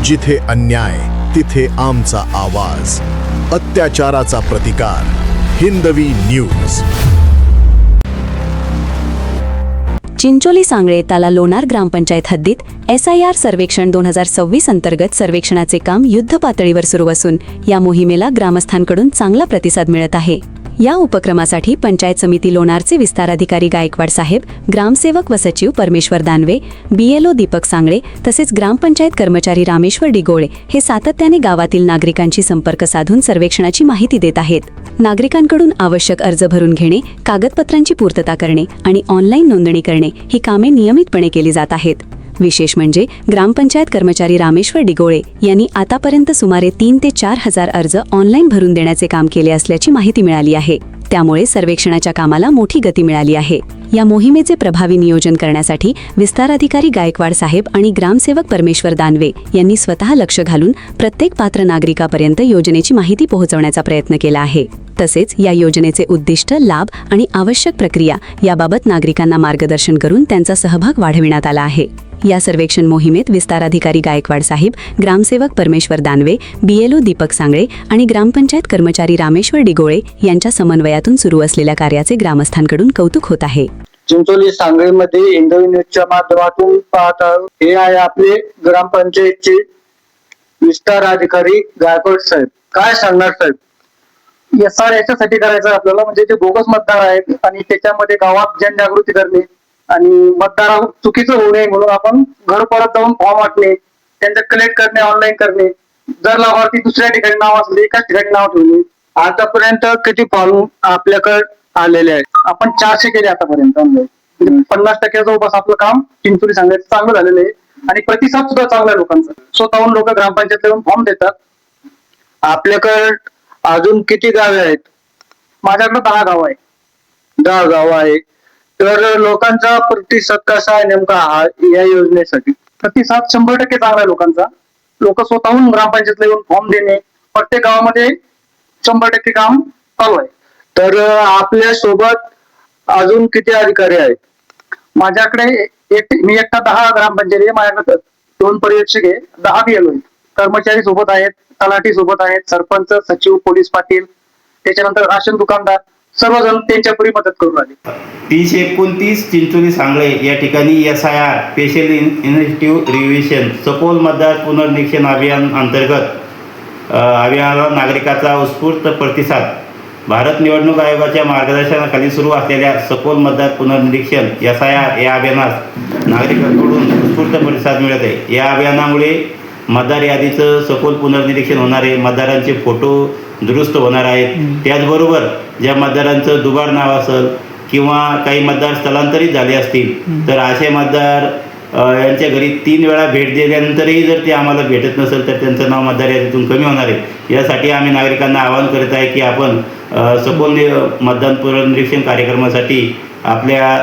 जिथे अन्याय तिथे आमचा आवाज, अत्याचाराचा प्रतिकार. हिंदवी न्यूज. चिंचोली सांगळे ताला लोणार ग्रामपंचायत हद्दीत SIR सर्वेक्षण 2026 अंतर्गत सर्वेक्षणाचे काम युद्धपातळीवर सुरू असून या मोहिमेला ग्रामस्थांकडून चांगला प्रतिसाद मिळत आहे. या उपक्रमासाठी पंचायत समिती लोणारचे विस्तार अधिकारी गायकवाड साहेब, ग्रामसेवक व सचिव परमेश्वर दानवे, BLO दीपक सांगळे तसेच ग्रामपंचायत कर्मचारी रामेश्वर डिगोळे हे सातत्याने गावातील नागरिकांशी संपर्क साधून सर्वेक्षणाची माहिती देत आहेत. नागरिकांकडून आवश्यक अर्ज भरून घेणे, कागदपत्रांची पूर्तता करणे आणि ऑनलाईन नोंदणी करणे ही कामे नियमितपणे केली जात आहेत. विशेष म्हणजे ग्रामपंचायत कर्मचारी रामेश्वर डिगोळे यांनी आतापर्यंत सुमारे 3 ते 4 हजार अर्ज ऑनलाईन भरून देण्याचे काम केले असल्याची माहिती मिळाली आहे. त्यामुळे सर्वेक्षणाच्या कामाला मोठी गती मिळाली आहे. या मोहिमेचे प्रभावी नियोजन करण्यासाठी विस्तार अधिकारी गायकवाड साहेब आणि ग्रामसेवक परमेश्वर दानवे यांनी स्वतः लक्ष घालून प्रत्येक पात्र नागरिकापर्यंत योजनेची माहिती पोहोचवण्याचा प्रयत्न केला आहे. तसेच या योजनेचे उद्दिष्ट, लाभ आणि आवश्यक प्रक्रिया याबाबत नागरिकांना मार्गदर्शन करून त्यांचा सहभाग वाढविण्यात आला आहे. या सर्वेक्षण मोहिमेत विस्तार अधिकारी गायकवाड साहेब, ग्रामसेवक परमेश्वर दानवे, BLO दीपक सांगळे आणि ग्रामपंचायत कर्मचारी रामेश्वर डिगोळे यांच्या समन्वयातून सुरू असलेल्या कार्याचे ग्रामस्थांकडून कौतुक होत आहे. चिंचोली सांगळीमध्ये हिंदवी न्यूजच्या माध्यमातून पाहत आहोत. हे आहे आपले ग्रामपंचायतचे विस्तार अधिकारी गायकवाड साहेब. काय सांगणार साहेब? SR याच्यासाठी करायचं आपल्याला, म्हणजे ते बोगस मतदार आहेत आणि त्याच्यामध्ये गावात जनजागृती करणे आणि मतदार चुकीचं होऊ नये म्हणून आपण घर परत जाऊन फॉर्म वाटणे, त्यांचं कलेक्ट करणे, ऑनलाईन करणे. जर लाभार्थी दुसऱ्या ठिकाणी नाव असले एकाच ठिकाणी नाव ठेवणे. आतापर्यंत किती फॉर्म आपल्याकडे आलेले आहेत? आपण 400 केले आतापर्यंत ऑनलाईन. 50% जवळपास आपलं काम चिंचोली सांगायचं चांगलं झालेलं आहे आणि प्रतिसाद सुद्धा चांगला लोकांचा. स्वतःहून लोक ग्रामपंचायत येऊन फॉर्म देतात. आपल्याकडे अजून किती गावे आहेत? माझ्याकडे 10 गाव आहे. 10 गाव आहे. तर लोकांचा प्रतिसाद कसा आहे नेमका या योजनेसाठी? प्रतिसाद 100% चांगला आहे लोकांचा. लोक स्वतःहून ग्रामपंचायतला येऊन फॉर्म देणे, प्रत्येक गावामध्ये 100% काम चालू आहे. तर आपल्या सोबत अजून किती अधिकारी आहेत? माझ्याकडे मी एकटा 10 ग्रामपंचायत आहे. माझ्याकडे 2 पर्यवेक्षक आहे, 10 BLO आहेत. कर्मचारी सोबत आहेत, तलाठी सोबत आहेत, सरपंच, सचिव, पोलीस पाटील, त्याच्यानंतर राशन दुकानदार, सर्वजण त्यांच्यापुढे मदत करून राहिले. 3029 चिंचोली सांगळे या ठिकाणी SIR स्पेशल इनिशिएटिव्ह रिव्हिजन सखोल मतदार पुनर्निरीक्षण अभियान अंतर्गत अभियानाला नागरिकाचा उत्स्फूर्त प्रतिसाद. भारत निवडणूक आयोगाच्या मार्गदर्शनाखाली सुरू असलेल्या सखोल मतदार पुनर्निरीक्षण SIR या अभियानास नागरिकांकडून उत्स्फूर्त प्रतिसाद मिळत आहे. या अभियानामुळे मतदार यादीचं सखोल पुनर्निरीक्षण होणार आहे, मतदारांचे फोटो दुरुस्त होणार आहेत. त्याचबरोबर ज्या मतदारांचं दुबार नाव असेल किंवा काही मतदार स्थलांतरित झाले असतील तर असे मतदार यांच्या घरी 3 वेळा भेट दिल्यानंतरही जर ते आम्हाला भेटत नसेल तर त्यांचं नाव मतदार यादीतून कमी होणार आहे. यासाठी आम्ही नागरिकांना आवाहन करत आहे की आपण सखोल मतदान पुनर्निरीक्षण कार्यक्रमासाठी आपल्या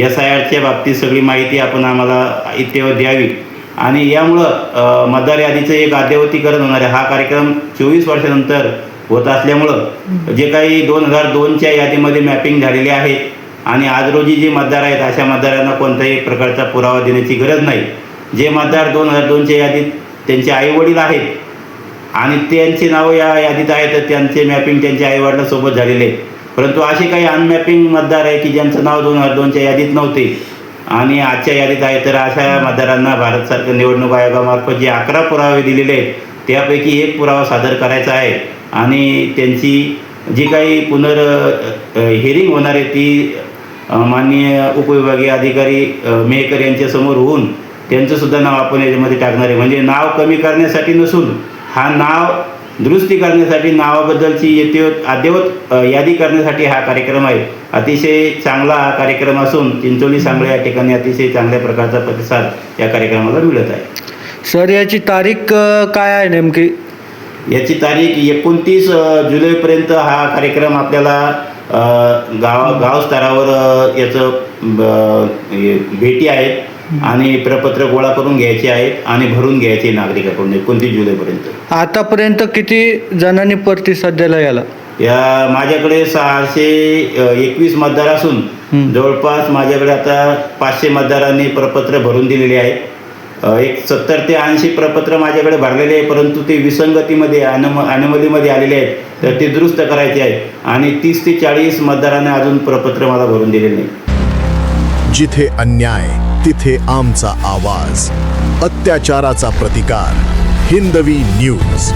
SIRच्या बाबतीत सगळी माहिती आपण आम्हाला इथे द्यावी आणि यामुळं मतदार यादीचं एक अद्ययावतीकरण होणार आहे. हा कार्यक्रम 24 वर्षानंतर होत असल्यामुळं जे काही 2002च्या यादीमध्ये मॅपिंग झालेले आहेत आणि आज रोजी जे मतदार आहेत अशा मतदारांना कोणत्याही प्रकारचा पुरावा देण्याची गरज नाही. जे मतदार 2002च्या यादीत त्यांचे आईवडील आहेत आणि त्यांची नावं या यादीत आहेत तर त्यांचे मॅपिंग त्यांच्या आईवडिलांसोबत झालेले आहेत. परंतु असे काही अनमॅपिंग मतदार आहे की ज्यांचं नाव 2002च्या यादीत नव्हते आणि आजच्या यादीत आहे तर अशा मतदारांना भारत सरकार निवडणूक आयोगामार्फत जे 11 पुरावे दिलेले आहेत त्यापैकी एक पुरावा सादर करायचा आहे आणि त्यांची जी काही हिअरिंग होणार आहे ती माननीय उपविभागीय अधिकारी मेहकर यांच्यासमोर होऊन त्यांचंसुद्धा नाव आपण याच्यामध्ये टाकणार आहे. म्हणजे नाव कमी करण्यासाठी नसून हा नाव दुरुस्ती करण्यासाठी, नावाबद्दलची अद्ययावत यादी करण्यासाठी हा कार्यक्रम आहे. अतिशय चांगला हा कार्यक्रम असून चिंचोली सांगळे या ठिकाणी अतिशय चांगल्या प्रकारचा प्रतिसाद या कार्यक्रमाला मिळत आहे. सर, याची तारीख काय आहे नेमकी? याची तारीख 29 जुलैपर्यंत हा कार्यक्रम आपल्याला गाव स्तरावर याचं भेटी आहेत आणि प्रपत्र गोळा करून घ्यायचे आहेत आणि भरून घ्यायचे नागरिकांकडून 29 जुलैपर्यंत. आतापर्यंत किती जणांनी प्रतिसाद दिला याला? या माझ्याकडे 621 मतदार असून जवळपास माझ्याकडे आता 500 मतदारांनी प्रपत्र भरून दिलेले आहेत एक 70 ते 80 प्रपत्र माझ्याकडे भरलेले आहे, परंतु ते विसंगतीमध्ये अनमलीमध्ये आलेले आहेत, तर ते दुरुस्त करायचे आहेत आणि 30 ते 40 मतदारांनी अजून प्रपत्र मला भरून दिलेले नाही. जिथे अन्याय तिथे आमचा आवाज, अत्याचाराचा प्रतिकार. हिंदवी न्यूज.